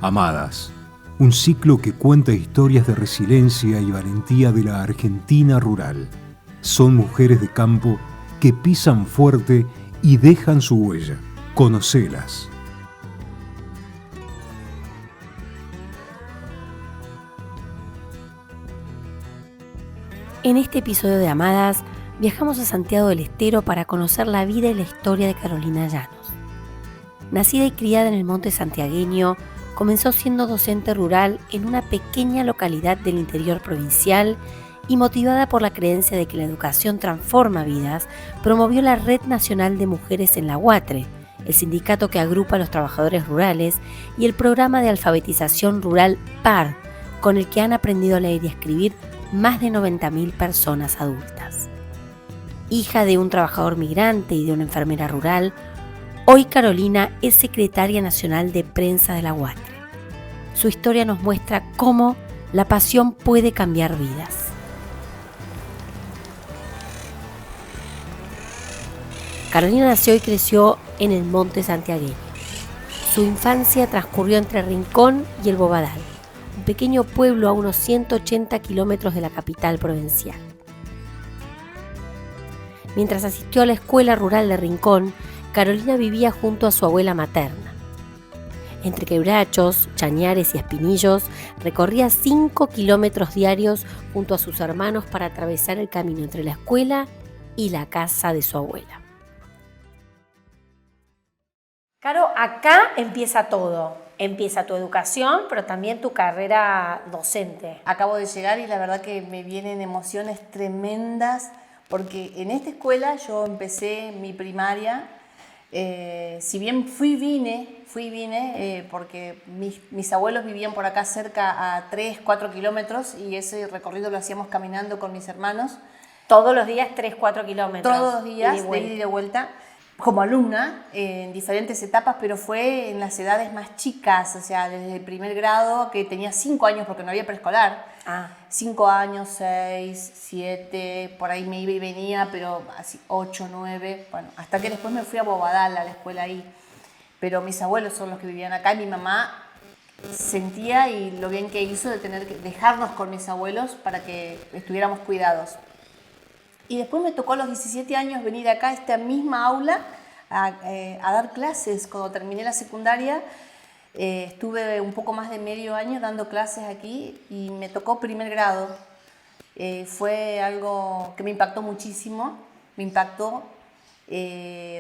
Amadas, un ciclo que cuenta historias de resiliencia y valentía de la Argentina rural. Son mujeres de campo que pisan fuerte y dejan su huella. Conocelas. En este episodio de Amadas, viajamos a Santiago del Estero para conocer la vida y la historia de Carolina Llanos. Nacida y criada en el monte santiagueño, comenzó siendo docente rural en una pequeña localidad del interior provincial y motivada por la creencia de que la educación transforma vidas, promovió la Red Nacional de Mujeres en la UATRE, el sindicato que agrupa a los trabajadores rurales, y el programa de alfabetización rural PAR, con el que han aprendido a leer y escribir más de 90.000 personas adultas. Hija de un trabajador migrante y de una enfermera rural, hoy Carolina es secretaria nacional de prensa de la UATRE. Su historia nos muestra cómo la pasión puede cambiar vidas. Carolina nació y creció en el monte santiagueño. Su infancia transcurrió entre Rincón y el Bobadal, un pequeño pueblo a unos 180 kilómetros de la capital provincial. Mientras asistió a la escuela rural de Rincón, Carolina vivía junto a su abuela materna. Entre quebrachos, chañares y espinillos, recorría 5 kilómetros diarios junto a sus hermanos para atravesar el camino entre la escuela y la casa de su abuela. Caro, acá empieza todo. Empieza tu educación, pero también tu carrera docente. Acabo de llegar y la verdad que me vienen emociones tremendas porque en esta escuela yo empecé mi primaria. Si bien vine porque mis abuelos vivían por acá cerca a 3-4 kilómetros y ese recorrido lo hacíamos caminando con mis hermanos. Todos los días 3-4 kilómetros. Todos los días, de ida y de vuelta. Como alumna, en diferentes etapas, pero fue en las edades más chicas, o sea, desde el primer grado, que tenía 5 años porque no había preescolar. 5 años, 6, 7, por ahí me iba y venía, pero así 8, 9, bueno, hasta que después me fui a Bobadal, a la escuela ahí. Pero mis abuelos son los que vivían acá y mi mamá sentía y lo bien que hizo de tener que dejarnos con mis abuelos para que estuviéramos cuidados. Y después me tocó a los 17 años venir acá a esta misma aula a dar clases. Cuando terminé la secundaria, estuve un poco más de medio año dando clases aquí y me tocó primer grado. Fue algo que me impactó muchísimo,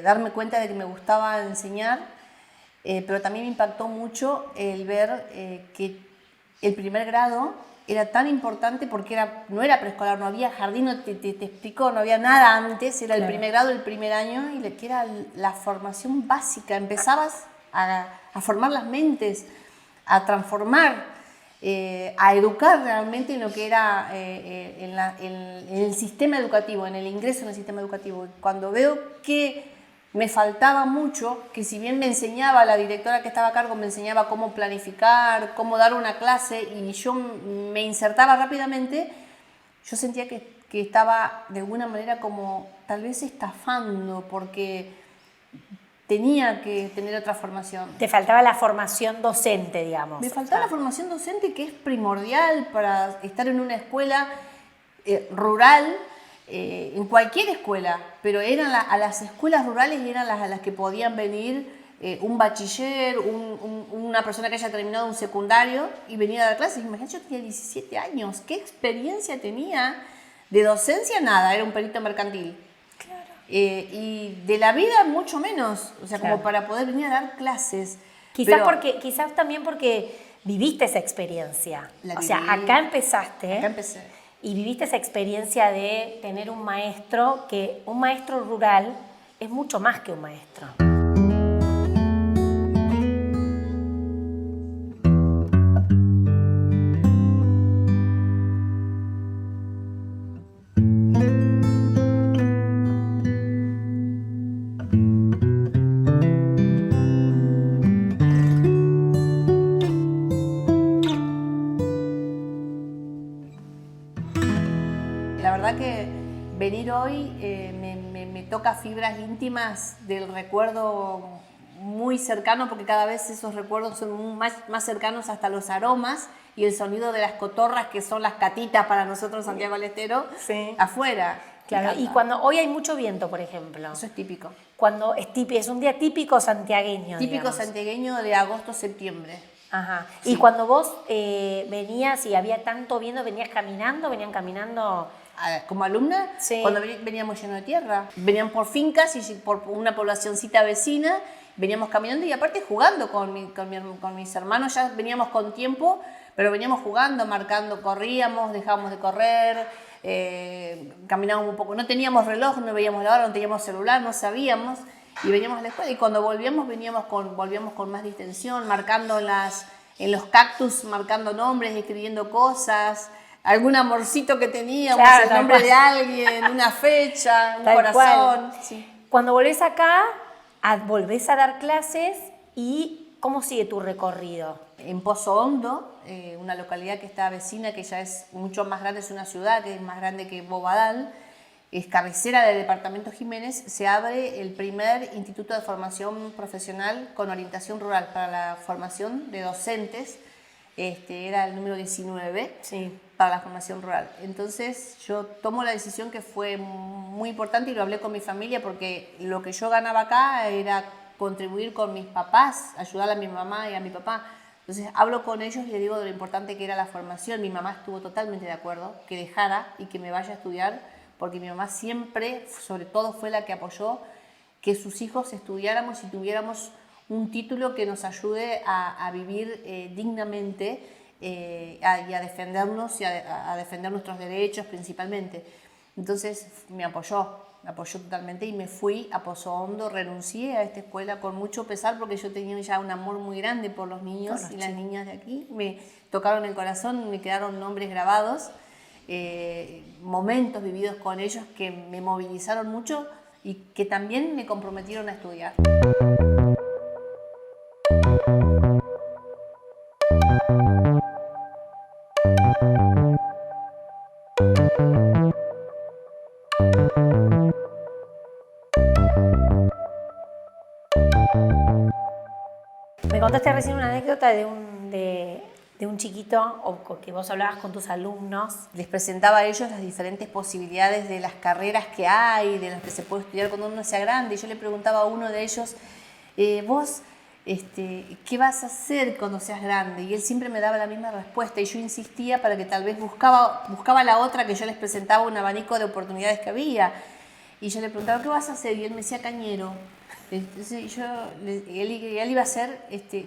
darme cuenta de que me gustaba enseñar, pero también me impactó mucho el ver que el primer grado era tan importante porque no era preescolar, no había jardín, te explicó, no había nada antes, era el primer grado, el primer año, y que era la formación básica. Empezabas a formar las mentes, a transformar, a educar realmente en lo que era en el sistema educativo, en el ingreso en el sistema educativo. Cuando veo que me faltaba mucho, que si bien me enseñaba, la directora que estaba a cargo me enseñaba cómo planificar, cómo dar una clase y yo me insertaba rápidamente, yo sentía que estaba de alguna manera como tal vez estafando porque tenía que tener otra formación. Te faltaba la formación docente, digamos. Me faltaba la formación docente, que es primordial para estar en una escuela rural, en cualquier escuela, pero eran a las escuelas rurales eran a las que podían venir un bachiller, una persona que haya terminado un secundario y venía a dar clases. Imagínate, yo tenía 17 años, ¿qué experiencia tenía de docencia? Nada, era un perito mercantil. Claro. Y de la vida mucho menos, o sea, claro, como para poder venir a dar clases. Quizás también porque viviste esa experiencia. O sea, acá empezaste. Acá empecé. Y viviste esa experiencia de tener un maestro, que un maestro rural es mucho más que un maestro. La verdad que venir hoy me toca fibras íntimas del recuerdo muy cercano porque cada vez esos recuerdos son más cercanos hasta los aromas y el sonido de las cotorras, que son las catitas para nosotros Santiago del Estero, sí. afuera. Claro, y cuando hoy hay mucho viento, por ejemplo. Eso es típico. Cuando es un día típico santiagueño, Típico digamos. santiagueño de agosto-septiembre. Ajá. Sí. Y cuando vos venías y había tanto viento, venían caminando. Como alumna, Sí. cuando veníamos lleno de tierra. Venían por fincas y por una poblacioncita vecina, veníamos caminando y aparte jugando con mis hermanos, ya veníamos con tiempo, pero veníamos jugando, marcando, corríamos, dejábamos de correr, caminábamos un poco. No teníamos reloj, no veíamos la hora, no teníamos celular, no sabíamos. Y veníamos a la escuela y cuando volvíamos con más distensión, marcando en los cactus, marcando nombres, escribiendo cosas, algún amorcito que teníamos, Claro, el nombre de alguien, una fecha, un Tal corazón. cual. Sí. Cuando volvés acá, volvés a dar clases y ¿cómo sigue tu recorrido? En Pozo Hondo, una localidad que está vecina, que ya es mucho más grande, es una ciudad que es más grande que Bobadal, es cabecera del departamento Jiménez, se abre el primer instituto de formación profesional con orientación rural para la formación de docentes. Era el número 19 Sí. para la formación rural. Entonces yo tomo la decisión que fue muy importante y lo hablé con mi familia porque lo que yo ganaba acá era contribuir con mis papás, ayudar a mi mamá y a mi papá. Entonces hablo con ellos y les digo de lo importante que era la formación. Mi mamá estuvo totalmente de acuerdo que dejara y que me vaya a estudiar porque mi mamá siempre, sobre todo, fue la que apoyó que sus hijos estudiáramos y tuviéramos un título que nos ayude a vivir dignamente y a defendernos y a defender nuestros derechos principalmente. Entonces me apoyó totalmente y me fui a Pozo Hondo, renuncié a esta escuela con mucho pesar porque yo tenía ya un amor muy grande por los niños y las niñas de aquí. Me tocaron el corazón, me quedaron nombres grabados, momentos vividos con ellos que me movilizaron mucho y que también me comprometieron a estudiar. Me contaste recién una anécdota de un chiquito o que vos hablabas con tus alumnos. Les presentaba a ellos las diferentes posibilidades de las carreras que hay, de las que se puede estudiar cuando uno sea grande. Y yo le preguntaba a uno de ellos, vos, ¿qué vas a hacer cuando seas grande? Y él siempre me daba la misma respuesta y yo insistía para que tal vez buscaba la otra, que yo les presentaba un abanico de oportunidades que había. Y yo le preguntaba, ¿qué vas a hacer? Y él me decía cañero. Entonces él iba a ser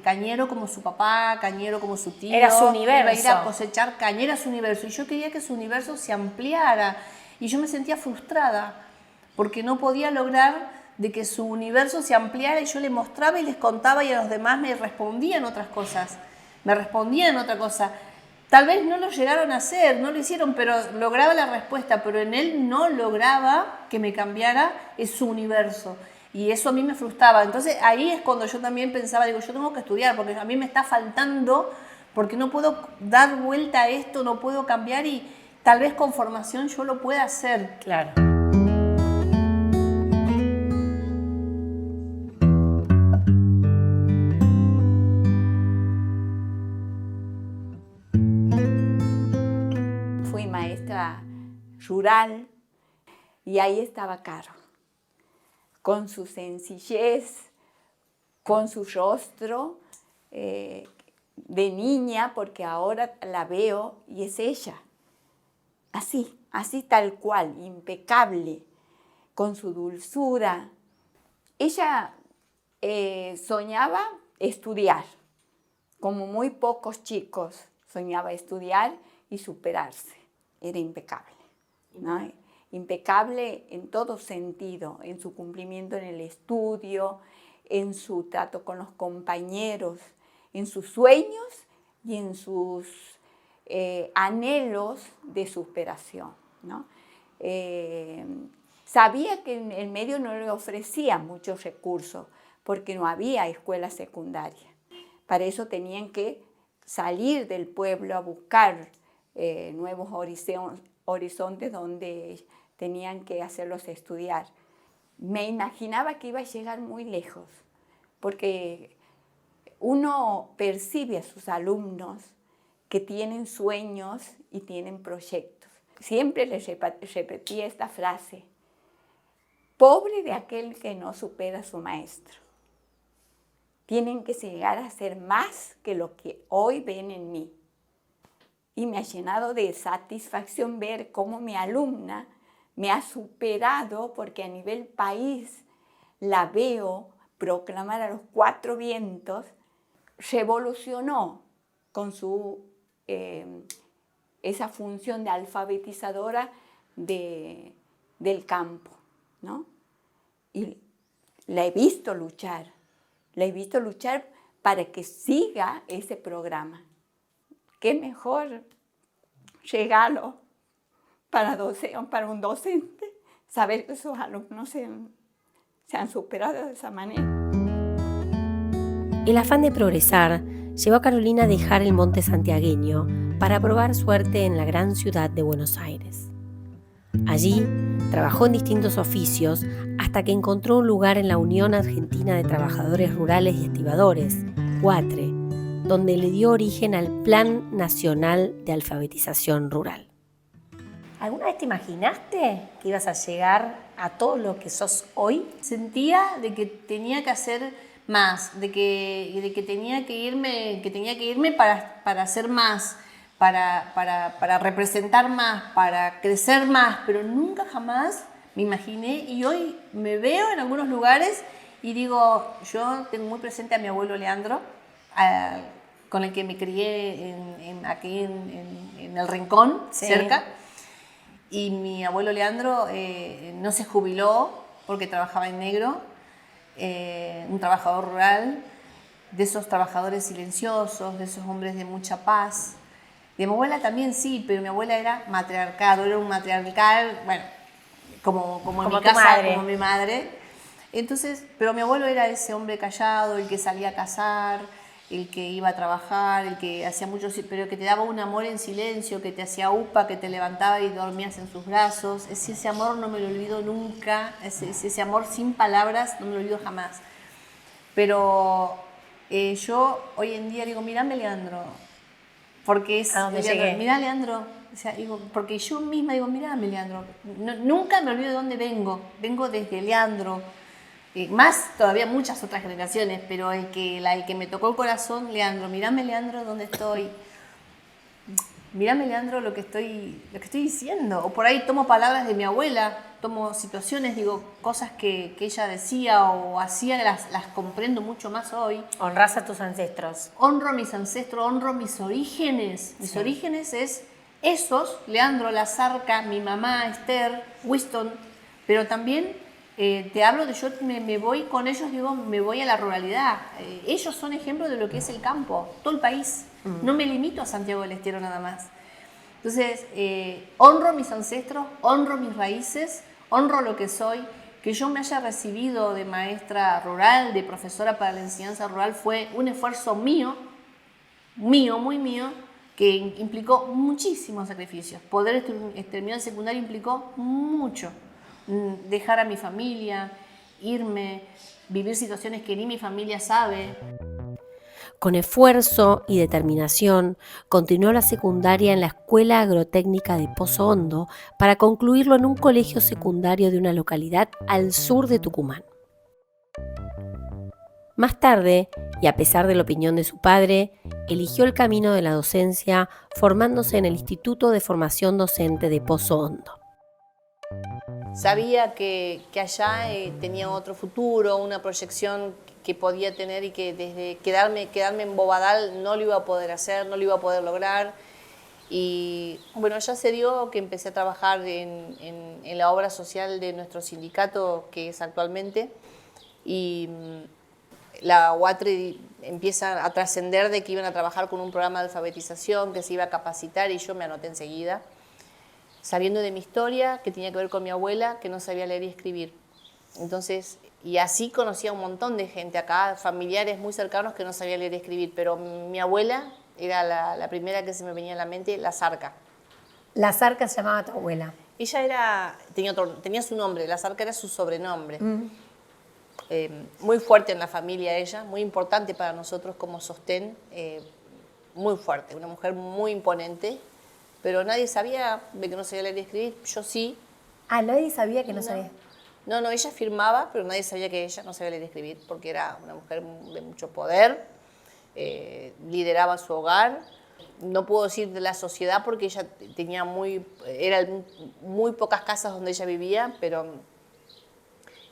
cañero como su papá, cañero como su tío. Era su universo. Iba a ir a cosechar cañera, su universo. Y yo quería que su universo se ampliara. Y yo me sentía frustrada porque no podía lograr de que su universo se ampliara y yo le mostraba y les contaba y a los demás me respondían otras cosas. Me respondían otra cosa. Tal vez no lo llegaron a hacer, no lo hicieron, pero lograba la respuesta. Pero en él no lograba que me cambiara su universo. Y eso a mí me frustraba. Entonces ahí es cuando yo también pensaba, digo, yo tengo que estudiar porque a mí me está faltando, porque no puedo dar vuelta a esto, no puedo cambiar y tal vez con formación yo lo pueda hacer. Claro. Fui maestra rural y ahí estaba Caro, con su sencillez, con su rostro de niña, porque ahora la veo y es ella, así tal cual, impecable, con su dulzura. Ella soñaba estudiar, como muy pocos chicos soñaba estudiar y superarse. Era impecable, ¿no? Impecable en todo sentido, en su cumplimiento en el estudio, en su trato con los compañeros, en sus sueños y en sus anhelos de superación, ¿no? Sabía que en el medio no le ofrecía muchos recursos porque no había escuela secundaria. Para eso tenían que salir del pueblo a buscar nuevos horizontes donde tenían que hacerlos estudiar. Me imaginaba que iba a llegar muy lejos, porque uno percibe a sus alumnos que tienen sueños y tienen proyectos. Siempre les repetí esta frase: pobre de aquel que no supera a su maestro. Tienen que llegar a ser más que lo que hoy ven en mí. Y me ha llenado de satisfacción ver cómo mi alumna me ha superado, porque a nivel país la veo proclamar a los 4 vientos, revolucionó con esa función de alfabetizadora del campo, ¿no? Y la he visto luchar para que siga ese programa. ¿Qué mejor regalo para un docente saber que sus alumnos se han superado de esa manera? El afán de progresar llevó a Carolina a dejar el monte santiagueño para probar suerte en la gran ciudad de Buenos Aires. Allí trabajó en distintos oficios hasta que encontró un lugar en la Unión Argentina de Trabajadores Rurales y Estibadores, UATRE, donde le dio origen al Plan Nacional de Alfabetización Rural. ¿Alguna vez te imaginaste que ibas a llegar a todo lo que sos hoy? Sentía de que tenía que hacer más, de que tenía que irme para hacer más, para representar más, para crecer más, pero nunca jamás me imaginé, y hoy me veo en algunos lugares y digo, yo tengo muy presente a mi abuelo Leandro, con el que me crié aquí en el Rincón, sí, cerca. Y mi abuelo Leandro no se jubiló porque trabajaba en negro, un trabajador rural, de esos trabajadores silenciosos, de esos hombres de mucha paz. De mi abuela también sí, pero mi abuela era matriarcado, era un matriarcal, bueno, como en mi casa, madre, como mi madre. Entonces, pero mi abuelo era ese hombre callado, el que salía a cazar, el que iba a trabajar, el que hacía mucho, pero que te daba un amor en silencio, que te hacía upa, que te levantaba y dormías en sus brazos. Ese amor no me lo olvido nunca, ese amor sin palabras no me lo olvido jamás. Pero yo hoy en día digo, mirame Leandro, porque es ¿a dónde llegué? Mirá Leandro, o sea, digo, porque yo misma digo, mirame Leandro, nunca me olvido de dónde vengo desde Leandro. Más todavía muchas otras generaciones, pero el que me tocó el corazón, Leandro, mirame Leandro dónde estoy, mirame Leandro lo que estoy diciendo, o por ahí tomo palabras de mi abuela, tomo situaciones, digo cosas que ella decía o hacía, las comprendo mucho más hoy. Honrás a tus ancestros. Honro a mis ancestros, honro mis orígenes. Mis orígenes es esos, Leandro, la Zarca, mi mamá, Esther, Winston, pero también te hablo de yo me voy con ellos, digo, me voy a la ruralidad. Ellos son ejemplos de lo que es el campo, todo el país. No me limito a Santiago del Estero nada más. Entonces, honro mis ancestros, honro mis raíces, honro lo que soy. Que yo me haya recibido de maestra rural, de profesora para la enseñanza rural, fue un esfuerzo mío, muy mío, que implicó muchísimos sacrificios. Poder terminar el secundario implicó mucho. Dejar a mi familia, irme, vivir situaciones que ni mi familia sabe. Con esfuerzo y determinación, continuó la secundaria en la Escuela Agrotécnica de Pozo Hondo para concluirlo en un colegio secundario de una localidad al sur de Tucumán. Más tarde, y a pesar de la opinión de su padre, eligió el camino de la docencia, formándose en el Instituto de Formación Docente de Pozo Hondo. Sabía que allá tenía otro futuro, una proyección que podía tener y que desde quedarme en Bobadal no lo iba a poder hacer, no lo iba a poder lograr. Y bueno, ya se dio que empecé a trabajar en la obra social de nuestro sindicato, que es actualmente, y la UATRE empieza a trascender de que iban a trabajar con un programa de alfabetización, que se iba a capacitar, y yo me anoté enseguida, sabiendo de mi historia, que tenía que ver con mi abuela, que no sabía leer y escribir. Entonces, y así conocí a un montón de gente acá, familiares muy cercanos que no sabían leer y escribir, pero mi abuela era la primera que se me venía a la mente, la Zarca. La Zarca se llamaba tu abuela. Ella tenía su nombre, la Zarca era su sobrenombre. muy fuerte en la familia ella, muy importante para nosotros como sostén, muy fuerte, una mujer muy imponente, pero nadie sabía de que no sabía leer y escribir, yo sí. Ah, nadie sabía que no sabía. No, ella firmaba, pero nadie sabía que ella no sabía leer y escribir, porque era una mujer de mucho poder, lideraba su hogar. No puedo decir de la sociedad porque ella tenía eran muy pocas casas donde ella vivía, pero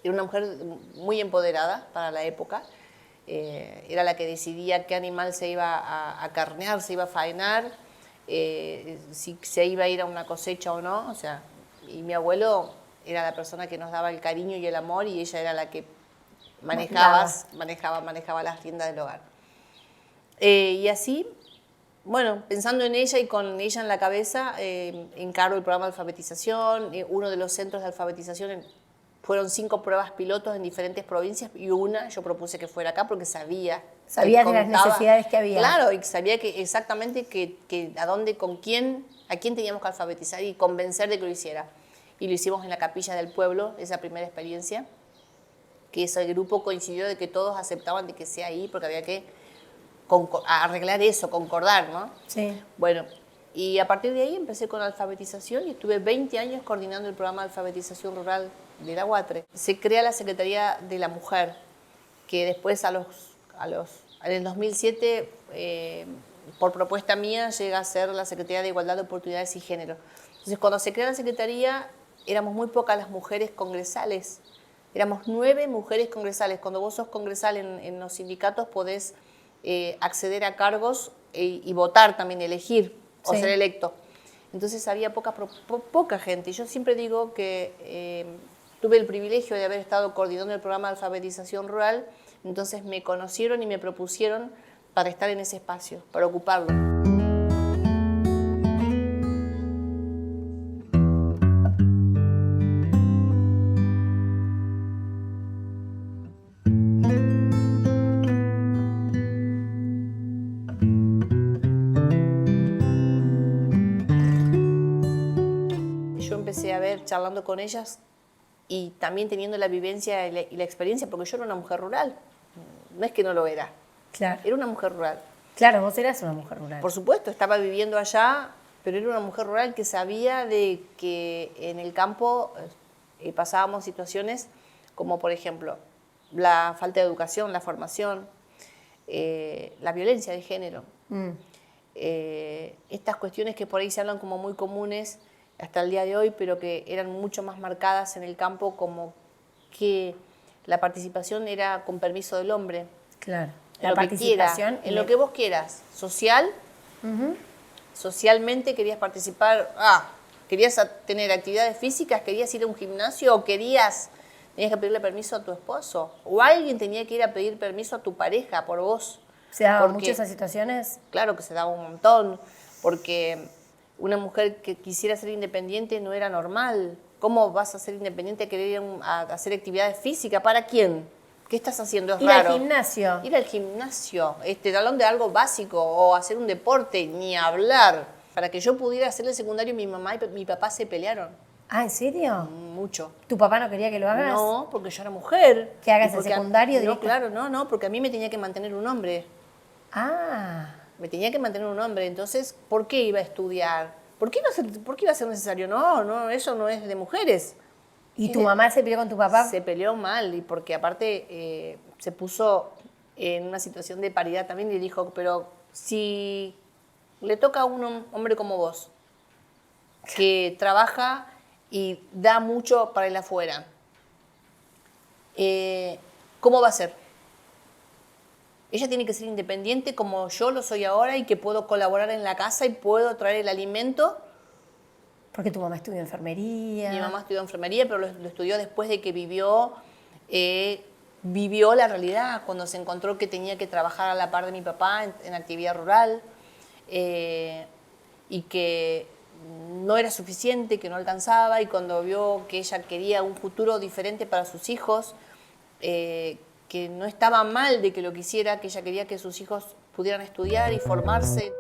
era una mujer muy empoderada para la época. Era la que decidía qué animal se iba a carnear, se iba a faenar, si se iba a ir a una cosecha o no. O sea, y mi abuelo era la persona que nos daba el cariño y el amor, y ella era la que manejaba las riendas del hogar. Y así, bueno, pensando en ella y con ella en la cabeza, encargo el programa de alfabetización. Uno de los centros de alfabetización fueron 5 pruebas pilotos en diferentes provincias, y una yo propuse que fuera acá porque sabía de las necesidades que había. Claro, y sabía que exactamente a dónde, a quién teníamos que alfabetizar y convencer de que lo hiciera. Y lo hicimos en la capilla del pueblo, esa primera experiencia, que ese grupo coincidió de que todos aceptaban de que sea ahí, porque había que arreglar eso, concordar, ¿no? Sí. Bueno, y a partir de ahí empecé con la alfabetización y estuve 20 años coordinando el programa de alfabetización rural de la UATRE. Se crea la Secretaría de la Mujer, que después en el 2007, por propuesta mía, llega a ser la Secretaría de Igualdad de Oportunidades y Género. Entonces, cuando se crea la Secretaría, éramos muy pocas las mujeres congresales. Éramos 9 mujeres congresales. Cuando vos sos congresal en los sindicatos, podés acceder a cargos y votar también, elegir o ser electo. Entonces había poca gente. Yo siempre digo que tuve el privilegio de haber estado coordinando el programa de alfabetización rural, entonces me conocieron y me propusieron para estar en ese espacio, para ocuparlo. Empecé a ver, charlando con ellas y también teniendo la vivencia y la experiencia, porque yo era una mujer rural, no es que no lo era, claro. Era una mujer rural. Claro, vos eras una mujer rural. Por supuesto, estaba viviendo allá, pero era una mujer rural que sabía de que en el campo pasábamos situaciones como, por ejemplo, la falta de educación, la formación, la violencia de género. Estas cuestiones que por ahí se hablan como muy comunes hasta el día de hoy, pero que eran mucho más marcadas en el campo, como que la participación era con permiso del hombre. Claro. La participación en lo que vos quieras. Socialmente querías participar, querías tener actividades físicas, querías ir a un gimnasio, o tenías que pedirle permiso a tu esposo, o alguien tenía que ir a pedir permiso a tu pareja por vos. ¿Se daban muchas esas situaciones? Claro que se daba un montón, porque una mujer que quisiera ser independiente no era normal. ¿Cómo vas a ser independiente, a querer ir a hacer actividades físicas? ¿Para quién? ¿Qué estás haciendo? Es raro. Ir al gimnasio. Ir al gimnasio, hablando de algo básico, o hacer un deporte, ni hablar. Para que yo pudiera hacer el secundario, mi mamá y mi papá se pelearon. Ah, ¿en serio? Mucho. ¿Tu papá no quería que lo hagas? No, porque yo era mujer. ¿Que hagas el secundario? No, claro, no, porque a mí me tenía que mantener un hombre. Ah. Me tenía que mantener un hombre, entonces, ¿por qué iba a estudiar? ¿Por qué iba a ser necesario? No, eso no es de mujeres. ¿Y tu mamá se peleó con tu papá? Se peleó mal, y porque aparte se puso en una situación de paridad también, y dijo, pero si le toca a un hombre como vos, que trabaja y da mucho para el afuera, ¿cómo va a ser? Ella tiene que ser independiente como yo lo soy ahora, y que puedo colaborar en la casa y puedo traer el alimento. Porque tu mamá estudió enfermería. Mi mamá estudió enfermería, pero lo estudió después de que vivió la realidad, cuando se encontró que tenía que trabajar a la par de mi papá en actividad rural, y que no era suficiente, que no alcanzaba, y cuando vio que ella quería un futuro diferente para sus hijos, que no estaba mal de que lo quisiera, que ella quería que sus hijos pudieran estudiar y formarse.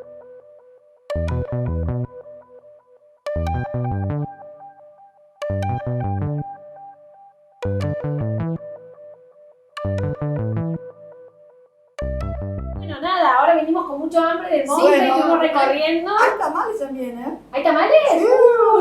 del monte, Bueno, estuvimos recorriendo. Hay tamales también, ¿eh? ¿Hay tamales? Sí.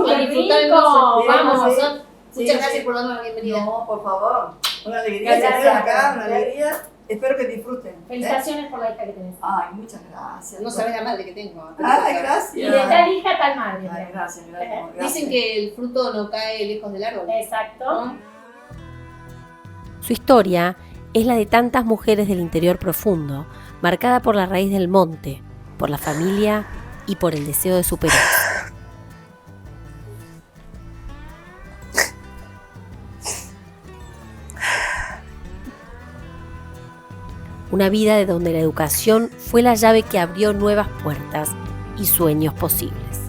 ¡Qué A disfrutar rico! entonces. Vamos. Sí. Muchas Sí, gracias sí. por darnos la bienvenida. No, por favor. Una alegría Gracias. tener acá, una alegría. Espero que disfruten. Felicitaciones por la hija que tenés. Ay, muchas gracias. No sabés la madre que tengo. Ay, Y gracias. de tal hija, tal madre. Ay, gracias, gracias. Dicen que el fruto no cae lejos del árbol. Exacto. ¿No? Su historia es la de tantas mujeres del interior profundo, marcada por la raíz del monte, por la familia y por el deseo de superarse. Una vida de donde la educación fue la llave que abrió nuevas puertas y sueños posibles.